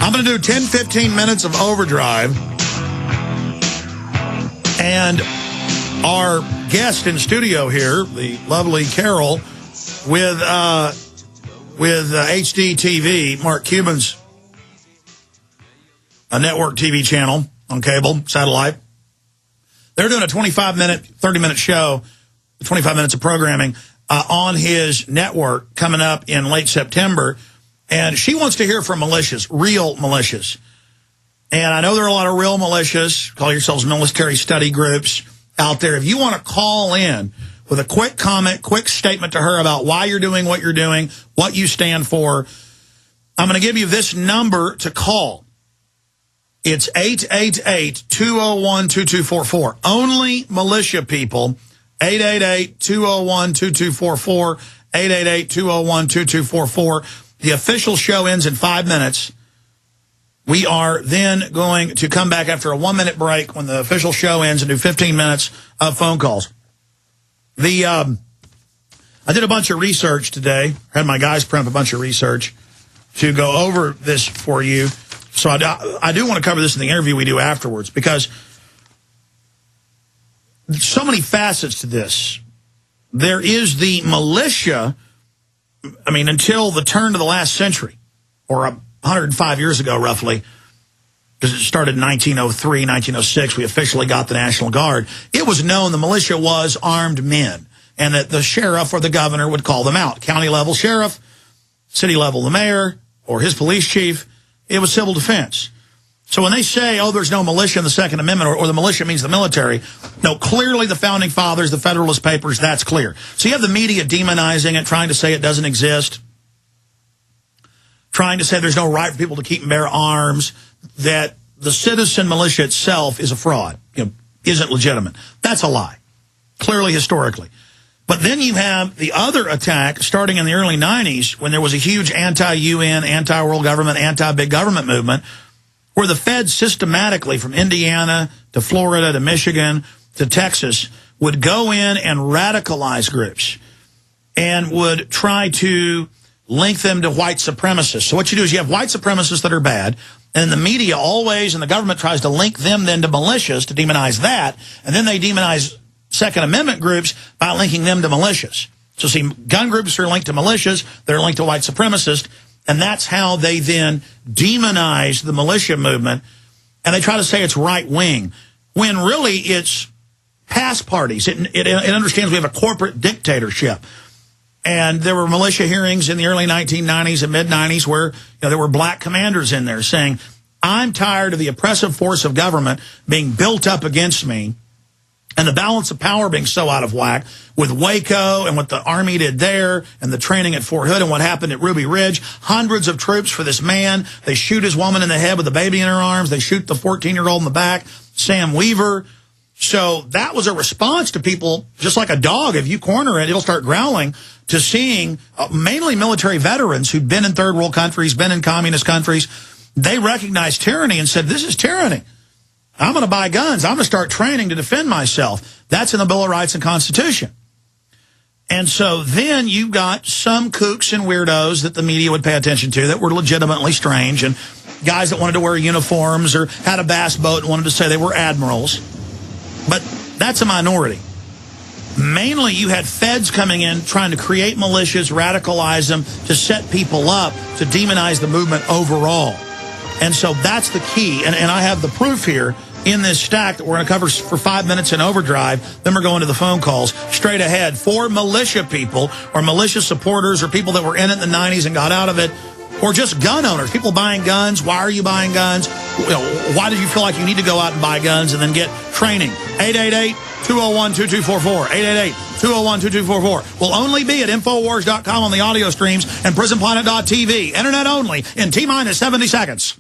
I'm going to do 10, 15 minutes of overdrive. And our guest in studio here, the lovely Carol, with HD TV, Mark Cuban's a network TV channel on cable, satellite. They're doing a 25-minute, 30-minute show, 25 minutes of programming on his network coming up in late September. And she wants to hear from militias, real militias. And I know there are a lot of real militias, call yourselves military study groups out there. If you want to call in with a quick comment, quick statement to her about why you're doing what you're doing, what you stand for, I'm going to give you this number to call. It's 888-201-2244. Only militia people, 888-201-2244, 888-201-2244. The official show ends in 5 minutes. We are then going to come back after a 1-minute break when the official show ends and do 15 minutes of phone calls. I did a bunch of research today. Had my guys print up a bunch of research to go over this for you. So I do want to cover this in the interview we do afterwards because there's so many facets to this. There is the militia, I mean, until the turn of the last century, or 105 years ago, roughly, because it started in 1903, 1906, we officially got the National Guard. It was known the militia was armed men, and that the sheriff or the governor would call them out. County level sheriff, city level the mayor, or his police chief. It was civil defense. So when they say, oh, there's no militia in the Second Amendment, or the militia means the military, no, clearly the Founding Fathers, the Federalist Papers, that's clear. So you have the media demonizing it, trying to say it doesn't exist, trying to say there's no right for people to keep and bear arms, that the citizen militia itself is a fraud, isn't legitimate. That's a lie, clearly historically. But then you have the other attack starting in the early 90s when there was a huge anti-UN, anti-world government, anti-big government movement where the feds systematically from Indiana to Florida to Michigan to Texas would go in and radicalize groups and would try to link them to white supremacists. So what you do is you have white supremacists that are bad, and the media always, and the government tries to link them then to militias to demonize that, and then they demonize Second Amendment groups by linking them to militias. So see, gun groups are linked to militias, they're linked to white supremacists, and that's how they then demonize the militia movement, and they try to say it's right-wing, when really it's past parties. It understands we have a corporate dictatorship. And there were militia hearings in the early 1990s and mid-90s where there were black commanders in there saying, I'm tired of the oppressive force of government being built up against me and the balance of power being so out of whack with Waco and what the Army did there and the training at Fort Hood and what happened at Ruby Ridge. Hundreds of troops for this man. They shoot his woman in the head with a baby in her arms. They shoot the 14-year-old in the back, Sam Weaver. So that was a response to people, just like a dog. If you corner it, it'll start growling, to seeing mainly military veterans who'd been in third world countries, been in communist countries. They recognized tyranny and said, this is tyranny. I'm going to buy guns. I'm going to start training to defend myself. That's in the Bill of Rights and Constitution. And so then you got some kooks and weirdos that the media would pay attention to that were legitimately strange, and guys that wanted to wear uniforms or had a bass boat and wanted to say they were admirals. But that's a minority. Mainly you had feds coming in trying to create militias, radicalize them, to set people up, to demonize the movement overall. And so that's the key. And I have the proof here in this stack that we're going to cover for 5 minutes in overdrive. Then we're going to the phone calls straight ahead for militia people or militia supporters or people that were in it in the 90s and got out of it, or just gun owners, people buying guns. Why are you buying guns? Why did you feel like you need to go out and buy guns and then get training? 888-201-2244. 888-201-2244. Will only be at Infowars.com on the audio streams and PrisonPlanet.tv. Internet only in T-minus 70 seconds.